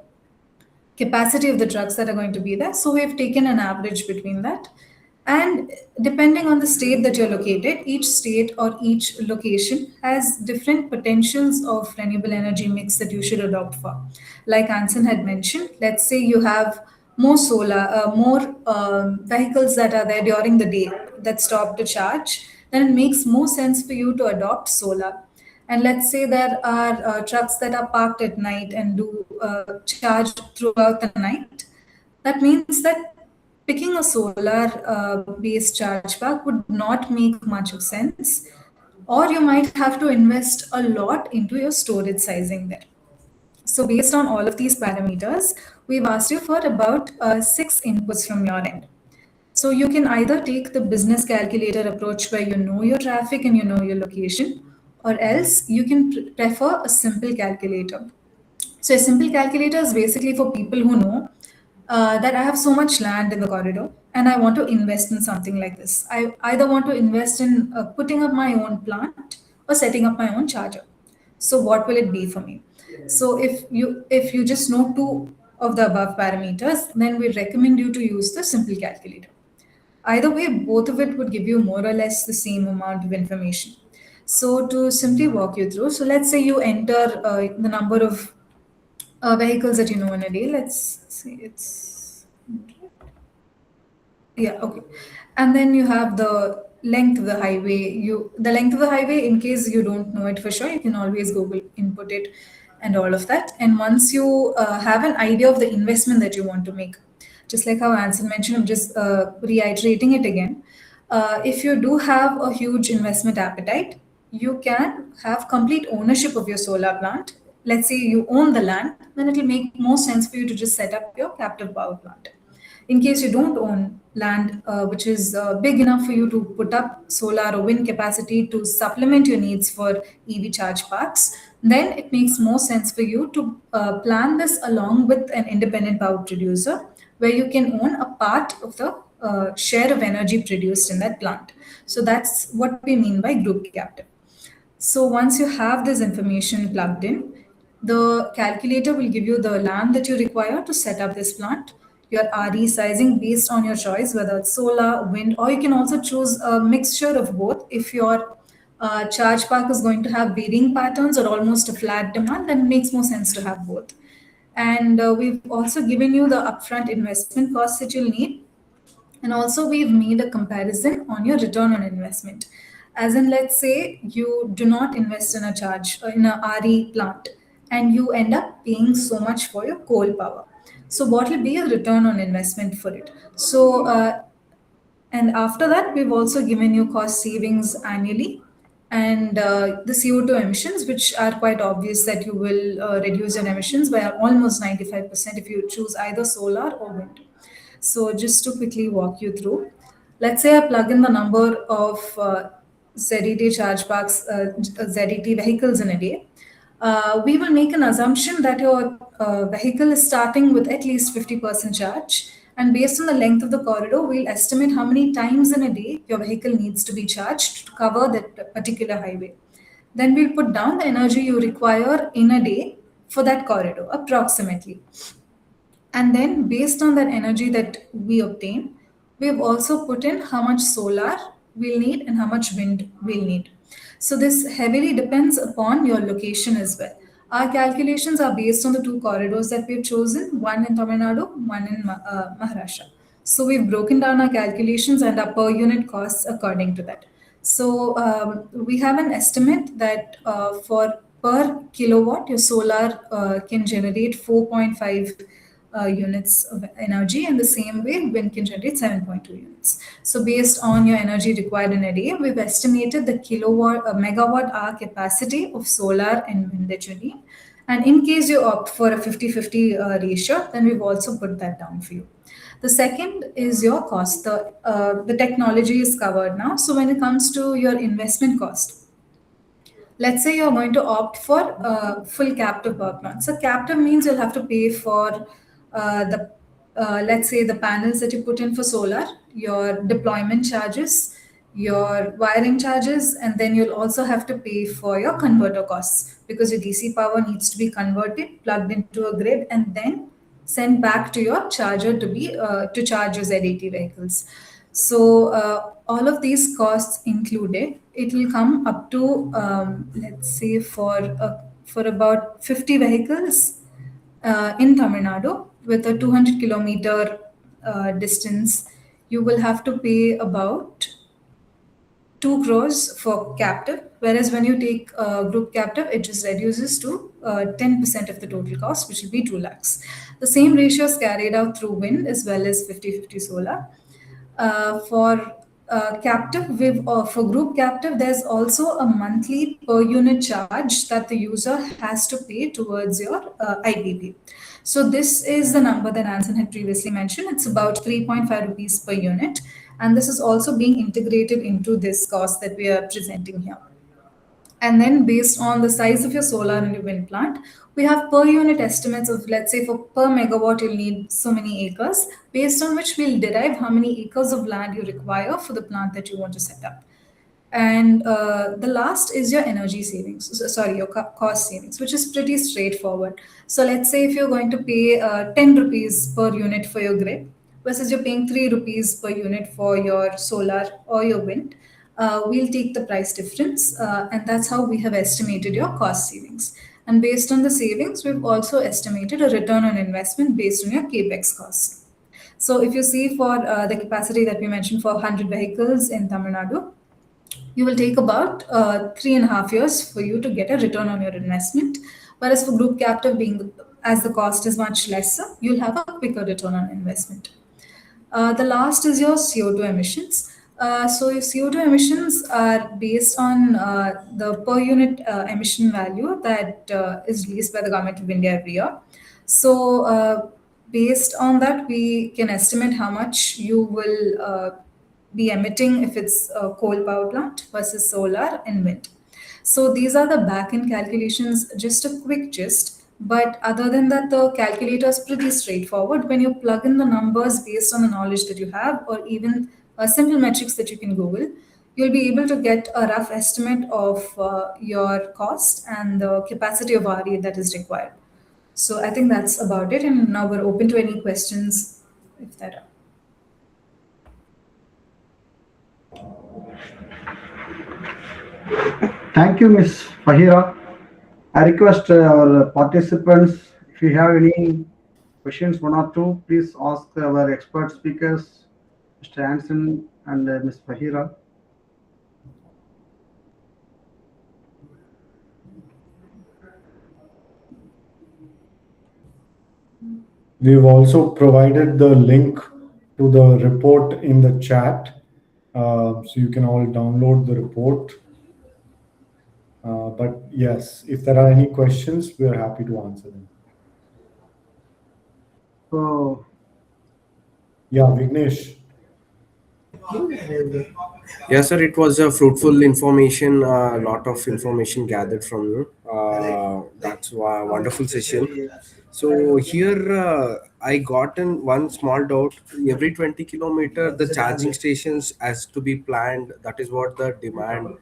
capacity of the trucks that are going to be there. So we've taken an average between that. And depending on the state that you're located, each state or each location has different potentials of renewable energy mix that you should adopt for. Like Anson had mentioned, let's say you have more more vehicles that are there during the day that stop to charge, then it makes more sense for you to adopt solar. And let's say there are trucks that are parked at night and do charge throughout the night. That means that picking a solar based charge pack would not make much of sense, or you might have to invest a lot into your storage sizing there. So, based on all of these parameters, we've asked you for about 6 inputs from your end. So, you can either take the business calculator approach where you know your traffic and you know your location, or else you can prefer a simple calculator. So a simple calculator is basically for people who know that I have so much land in the corridor and I want to invest in something like this. I either want to invest in putting up my own plant or setting up my own charger. So what will it be for me? So if you just know two of the above parameters, then we recommend you to use the simple calculator. Either way, both of it would give you more or less the same amount of information. So to simply walk you through, so let's say you enter the number of vehicles that you know in a day. Let's say it's yeah, okay. And then you have the length of the highway. The length of the highway, in case you don't know it for sure, you can always Google input it and all of that. And once you have an idea of the investment that you want to make, just like how Anson mentioned, I'm just reiterating it again. If you do have a huge investment appetite, you can have complete ownership of your solar plant. Let's say you own the land, then it will make more sense for you to just set up your captive power plant. In case you don't own land which is big enough for you to put up solar or wind capacity to supplement your needs for EV charge parks, then it makes more sense for you to plan this along with an independent power producer where you can own a part of the share of energy produced in that plant. So that's what we mean by group captive. So once you have this information plugged in, the calculator will give you the land that you require to set up this plant, your RE sizing based on your choice, whether it's solar, wind, or you can also choose a mixture of both. If your charge park is going to have varying patterns or almost a flat demand, then it makes more sense to have both. And we've also given you the upfront investment costs that you'll need, and also we've made a comparison on your return on investment. As in, let's say you do not invest in a charge in a RE plant and you end up paying so much for your coal power. So what will be your return on investment for it? So and after that, we've also given you cost savings annually and the CO2 emissions, which are quite obvious that you will reduce your emissions by almost 95% if you choose either solar or wind. So just to quickly walk you through, let's say I plug in the number of ZET charge parks, ZET vehicles in a day. We will make an assumption that your vehicle is starting with at least 50% charge. And based on the length of the corridor, we'll estimate how many times in a day your vehicle needs to be charged to cover that particular highway. Then we'll put down the energy you require in a day for that corridor, approximately. And then based on that energy that we obtain, we've also put in how much solar we'll need and how much wind we'll need. So this heavily depends upon your location as well. Our calculations are based on the two corridors that we've chosen, one in Tamil Nadu, one in Maharashtra. So we've broken down our calculations and our per unit costs according to that. So we have an estimate that for per kilowatt, your solar can generate 4.5 units of energy, and the same way wind can generate 7.2 units. So based on your energy required in a day, we've estimated the megawatt hour capacity of solar and wind that you need. And in case you opt for a 50-50 ratio, then we've also put that down for you. The second is your cost. The technology is covered now. So when it comes to your investment cost, let's say you're going to opt for full captive power plant. So captive means you'll have to pay for the let's say the panels that you put in for solar, your deployment charges, your wiring charges, and then you'll also have to pay for your converter costs because your DC power needs to be converted, plugged into a grid, and then sent back to your charger to be to charge your ZET vehicles. So all of these costs included, it will come up to let's say for about 50 vehicles in Tamil Nadu with a 200-kilometer distance, you will have to pay about 2 crores for captive, whereas when you take group captive, it just reduces to 10% of the total cost, which will be 2 lakhs. The same ratio is carried out through wind as well as 50-50 solar. For captive, for group captive, there's also a monthly per unit charge that the user has to pay towards your IPP. So this is the number that Anson had previously mentioned. It's about 3.5 rupees per unit, and this is also being integrated into this cost that we are presenting here. And then based on the size of your solar and your wind plant, we have per unit estimates of, let's say, for per megawatt, you'll need so many acres, based on which we'll derive how many acres of land you require for the plant that you want to set up. And the last is your energy savings, sorry, your cost savings, which is pretty straightforward. So let's say if you're going to pay 10 rupees per unit for your grid versus you're paying 3 rupees per unit for your solar or your wind, we'll take the price difference, and that's how we have estimated your cost savings. And based on the savings, we've also estimated a return on investment based on your capex costs. So if you see for the capacity that we mentioned for 100 vehicles in Tamil Nadu, you will take about 3.5 years for you to get a return on your investment. Whereas for group captive, being as the cost is much lesser, you'll have a quicker return on investment. The last is your CO2 emissions. So your CO2 emissions are based on the per unit emission value that is released by the Government of India every year. So based on that, we can estimate how much you will be emitting if it's a coal power plant versus solar and wind. So these are the back-end calculations, just a quick gist. But other than that, the calculator is pretty straightforward. When you plug in the numbers based on the knowledge that you have, or even simple metrics that you can Google, you'll be able to get a rough estimate of your cost and the capacity of RE that is required. So I think that's about it. And now we're open to any questions if there are. Thank you, Ms. Fahira. I request our participants, if you have any questions, one or two, please ask our expert speakers, Mr. Anson and Ms. Fahira. We've also provided the link to the report in the chat, so you can all download the report. But yes, if there are any questions, we are happy to answer them. So, yeah, Vignesh. Yes, sir. It was a fruitful information. A lot of information gathered from you. That's a wonderful session. So here I got in one small doubt. Every 20 kilometer, the charging stations has to be planned. That is what the demand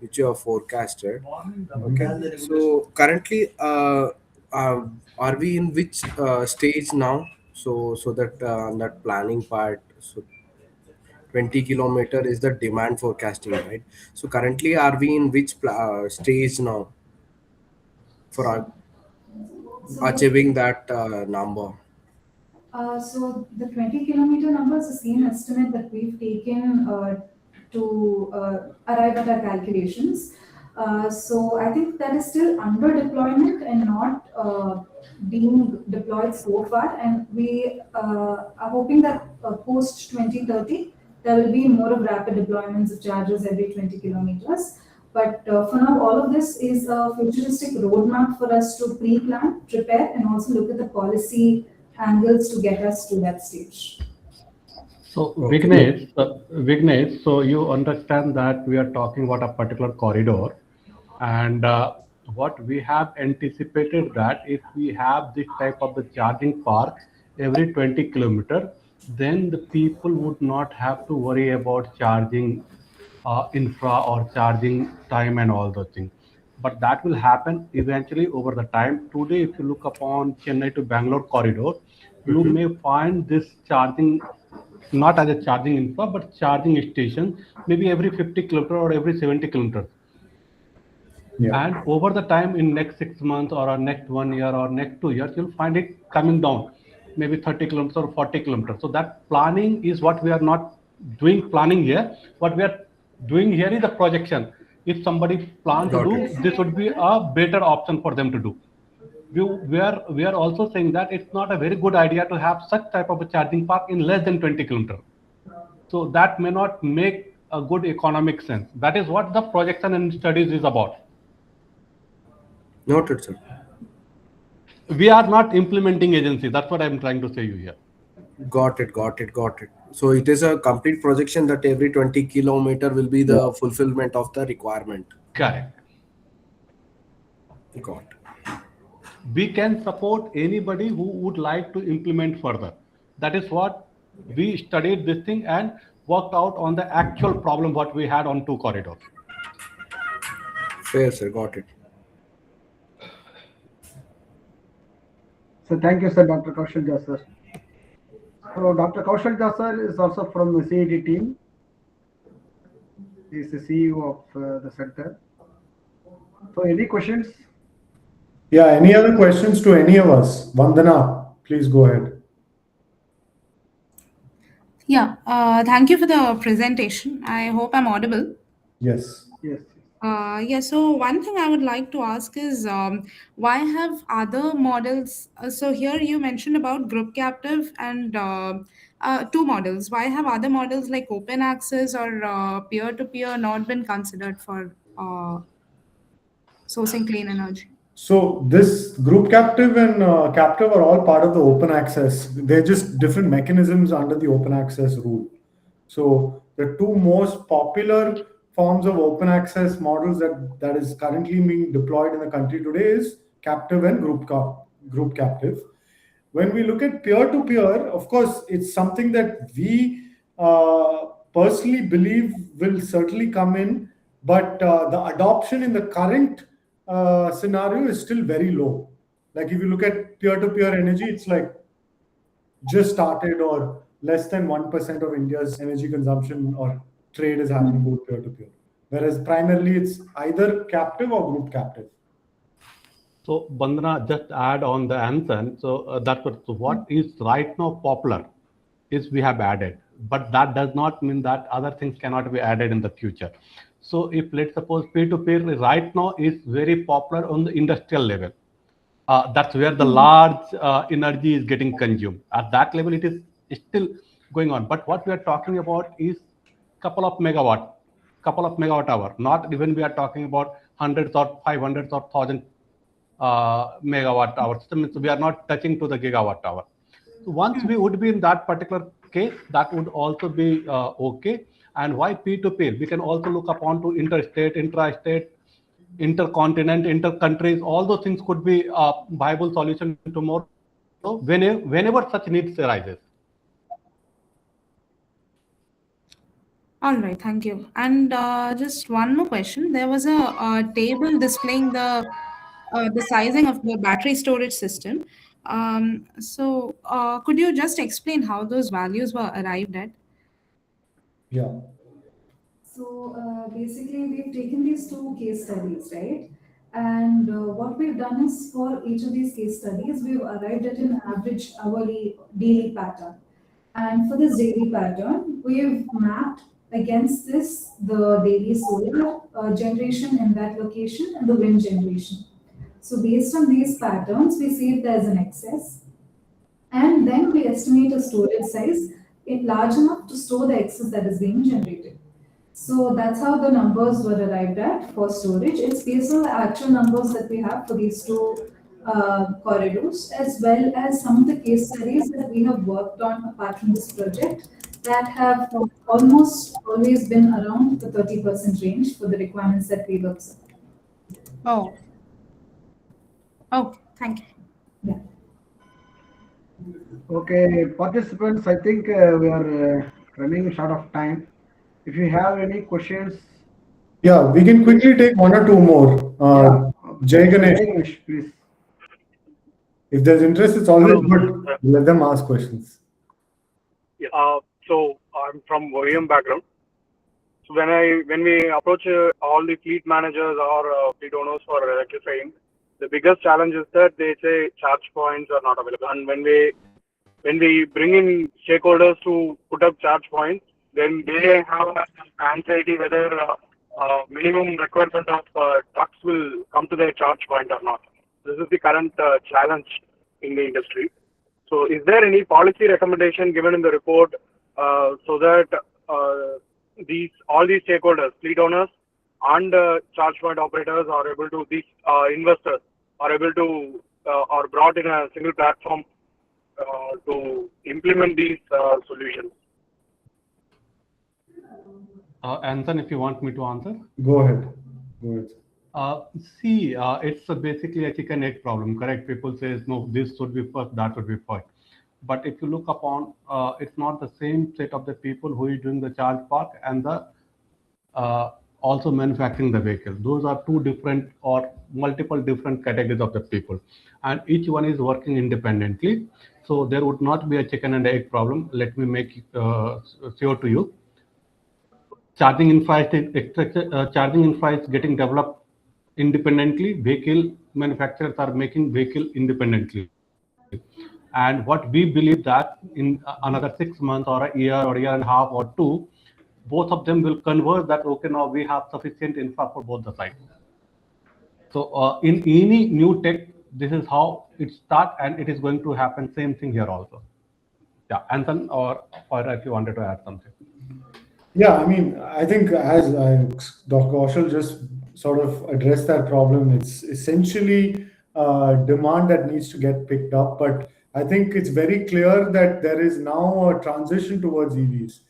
which you have forecasted. Okay. So currently, are we in which stage now? So that that planning part. So 20 kilometer is the demand forecasting, right? So currently, are we in which stage now for achieving that number? So the 20-kilometer number is the same estimate that we've taken to arrive at our calculations. So I think that is still under deployment and not being deployed so far. And we are hoping that post 2030, there will be more of rapid deployments of chargers every 20 kilometers. But for now, all of this is a futuristic roadmap for us to pre-plan, prepare, and also look at the policy angles to get us to that stage. So Vignesh, so you understand that we are talking about a particular corridor, and what we have anticipated that if we have this type of the charging park every 20 kilometer, then the people would not have to worry about charging infra or charging time and all those things. But that will happen eventually over the time. Today, if you look upon Chennai to Bangalore corridor, you may find this charging not as a charging infra, but charging stations, maybe every 50 kilometers or every 70 kilometers. Yeah. And over the time, in next 6 months or next 1 year or next 2 years, you'll find it coming down, maybe 30 kilometers or 40 kilometers. So that planning is what we are not doing planning here. What we are doing here is a projection. If somebody plan to do, this would be a better option for them to do. We are also saying that it's not a very good idea to have such type of a charging park in less than 20 kilometers. So that may not make a good economic sense. That is what the projection and studies is about. Noted, sir. We are not implementing agency. That's what I'm trying to say you here. Got it. So it is a complete projection that every 20 kilometer will be the fulfillment of the requirement. Correct. Got it. We can support anybody who would like to implement further. That is what we studied this thing and worked out on the actual problem what we had on 2 corridors. Fair, sir. Got it. So thank you, sir, Dr. Kaushalya, sir. So Dr. Kaushalya, sir, is also from the CET team. He is the CEO of the center. So any questions? Yeah, any other questions to any of us? Vandana, please go ahead. Yeah, thank you for the presentation. I hope I'm audible. Yes. Yes. Yeah, so one thing I would like to ask is why have other models? So here you mentioned about group captive and 2 models. Why have other models like open access or peer-to-peer not been considered for sourcing clean energy? So this group captive and captive are all part of the open access. They're just different mechanisms under the open access rule. So the 2 most popular forms of open access models that is currently being deployed in the country today is captive and group captive. When we look at peer-to-peer, of course, it's something that we personally believe will certainly come in, but the adoption in the current scenario is still very low. Like if you look at peer-to-peer energy, it's like just started or less than 1% of India's energy consumption or trade is happening both peer-to-peer. Whereas primarily it's either captive or group captive. So Bandana, just add on the answer. So that's what is right now popular is we have added, but that does not mean that other things cannot be added in the future. So if let's suppose peer-to-peer right now is very popular on the industrial level, that's where the large energy is getting consumed. At that level, it is still going on. But what we are talking about is couple of megawatt hour. Not even we are talking about hundreds or 500 or 1,000 megawatt hour system. So we are not touching to the gigawatt hour. So once we would be in that particular case, that would also be okay. And why peer-to-peer? We can also look upon to interstate, intrastate, intercontinent, intercountries. All those things could be a viable solution tomorrow whenever such needs arises. All right, thank you. And just one more question. There was a table displaying the sizing of the battery storage system. So could you just explain how those values were arrived at? Yeah. So basically, we've taken these 2 case studies, right? And what we've done is for each of these case studies, we've arrived at an average hourly daily pattern. And for this daily pattern, we've mapped against this the daily solar generation in that location and the wind generation. So based on these patterns, we see if there's an excess. And then we estimate a storage size large enough to store the excess that is being generated. So that's how the numbers were arrived at for storage. It's based on the actual numbers that we have for these 2 corridors, as well as some of the case studies that we have worked on apart from this project that have almost always been around the 30% range for the requirements that we've observed. Oh. Okay, thank you. Yeah. Okay, participants, I think we are running short of time. If you have any questions. Yeah, we can quickly take 1 or 2 more. Jay Ganesh, please. If there's interest, it's always good. Let them ask questions. Yeah. So I'm from OEM background. So when we approach all the fleet managers or fleet owners for electrifying, the biggest challenge is that they say charge points are not available. And when we bring in stakeholders to put up charge points, then they have anxiety whether minimum requirement of trucks will come to their charge point or not. This is the current challenge in the industry. So is there any policy recommendation given in the report so that all these stakeholders, fleet owners and charge point operators are able to, these investors are able to are brought in a single platform to implement these solutions? Anton, if you want me to answer. Go ahead. See, it's basically a chicken egg problem, correct? People say, no, this should be first, that should be first. But if you look upon, it's not the same set of the people who is doing the charge park and the also manufacturing the vehicle. Those are two different or multiple different categories of the people, and each one is working independently. So there would not be a chicken and egg problem. Let me make it sure to you. Charging infra is getting developed independently. Vehicle manufacturers are making vehicle independently. And what we believe that in another 6 months or a year and a half or two, both of them will converge that, okay, now we have sufficient infra for both the sides. So in any new tech, this is how it starts, and it is going to happen same thing here also. Yeah, Anton or if you wanted to add something. Yeah, I mean, I think as Dr. Kaushal just sort of addressed that problem, it's essentially demand that needs to get picked up. But I think it's very clear that there is now a transition towards EVs.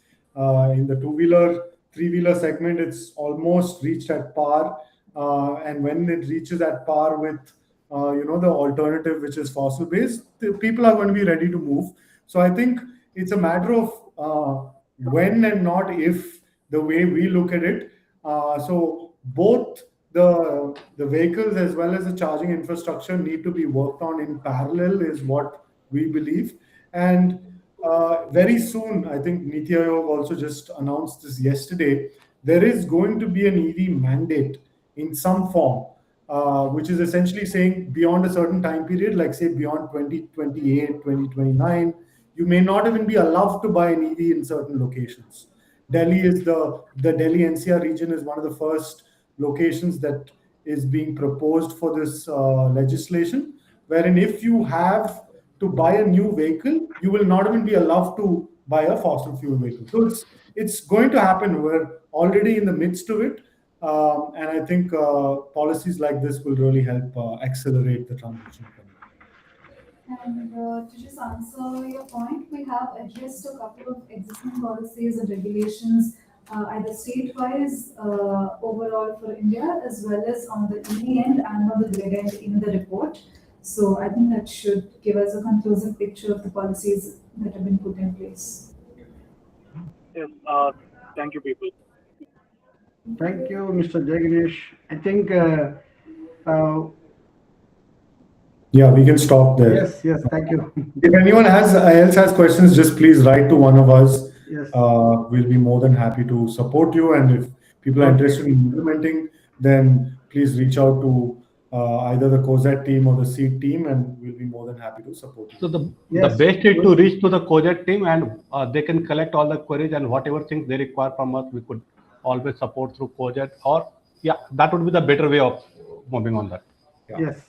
In the two-wheeler, three-wheeler segment, it's almost reached at par. And when it reaches at par with, the alternative, which is fossil-based, people are going to be ready to move. So I think it's a matter of when and not if, the way we look at it. So both the vehicles as well as the charging infrastructure need to be worked on in parallel is what we believe. And very soon, I think Niti Aayog also just announced this yesterday, there is going to be an EV mandate in some form, which is essentially saying beyond a certain time period, like say beyond 2028, 2029, you may not even be allowed to buy an EV in certain locations. Delhi is the Delhi NCR region is one of the first locations that is being proposed for this legislation, wherein if you have to buy a new vehicle, you will not even be allowed to buy a fossil fuel vehicle. So it's going to happen. We're already in the midst of it. And I think policies like this will really help accelerate the transition. And to just answer your point, we have addressed a couple of existing policies and regulations, either state-wise, overall for India, as well as on the EV end and on the grid end in the report. So I think that should give us a conclusive picture of the policies that have been put in place. Yes, thank you, people. Thank you, Mr. Jaganesh. I think yeah, we can stop there. Yes, thank you. If anyone else has questions, just please write to one of us. Yes. We'll be more than happy to support you. And if people are interested in implementing, then please reach out to either the CoEZET team or the CEET team, and we'll be more than happy to support you. So the best is to reach to the CoEZET team, and they can collect all the queries, and whatever things they require from us, we could always support through CoEZET, or that would be the better way of moving on that. Yeah. Yes.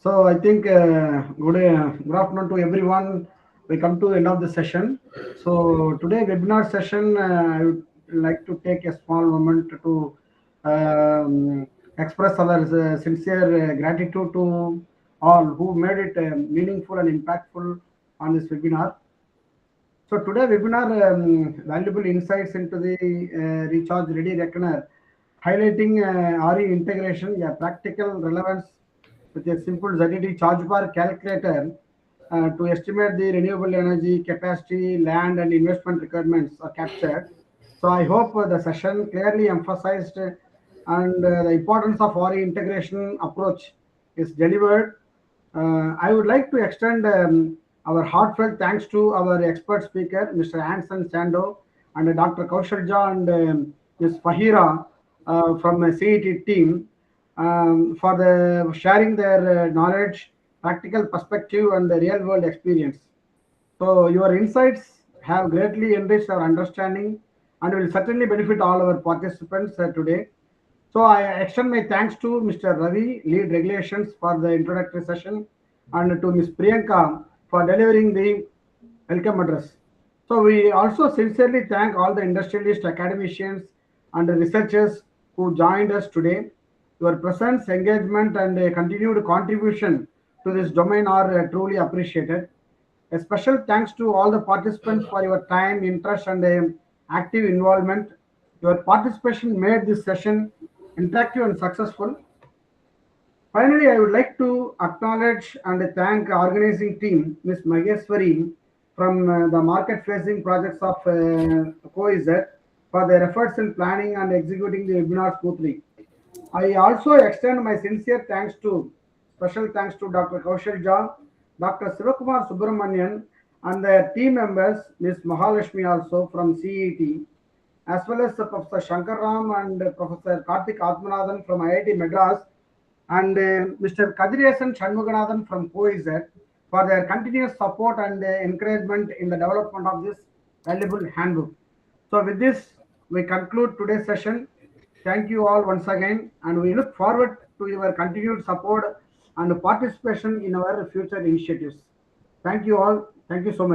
So I think good afternoon to everyone. We come to the end of the session. So today webinar session, I would like to take a small moment to express our sincere gratitude to all who made it meaningful and impactful on this webinar. So today webinar valuable insights into the recharge ready reckoner, highlighting RE integration, practical relevance with a simple ZED charge bar calculator to estimate the renewable energy capacity, land and investment requirements are captured. So I hope the session clearly emphasized and the importance of RE integration approach is delivered. I would like to extend Our heartfelt thanks to our expert speaker, Mr. Anson Sando, and Dr. Kaushalja and Ms. Fahira from the CET team for sharing their knowledge, practical perspective, and the real world experience. So, your insights have greatly enriched our understanding and will certainly benefit all our participants today. So I extend my thanks to Mr. Ravi, lead regulations, for the introductory session, and to Ms. Priyanka for delivering the welcome address. So we also sincerely thank all the industrialists, academicians, and researchers who joined us today. Your presence, engagement, and continued contribution to this domain are truly appreciated. A special thanks to all the participants for your time, interest, and active involvement. Your participation made this session interactive and successful. Finally, I would like to acknowledge and thank organizing team, Ms. Maheshwari from the market-facing projects of CoEZET for their efforts in planning and executing the webinar smoothly. I also extend my sincere special thanks to Dr. Kaushalja, Dr. Sivakumar Subramanian, and their team members, Ms. Mahalashmi also from CET, as well as Professor Shankar Ram and Professor Karthik Atmanathan from IIT Madras, and Mr. Kadiriyasan Shanmuganathan from CoEZET for their continuous support and encouragement in the development of this valuable handbook. So with this, we conclude today's session. Thank you all once again, and we look forward to your continued support and participation in our future initiatives. Thank you all. Thank you so much.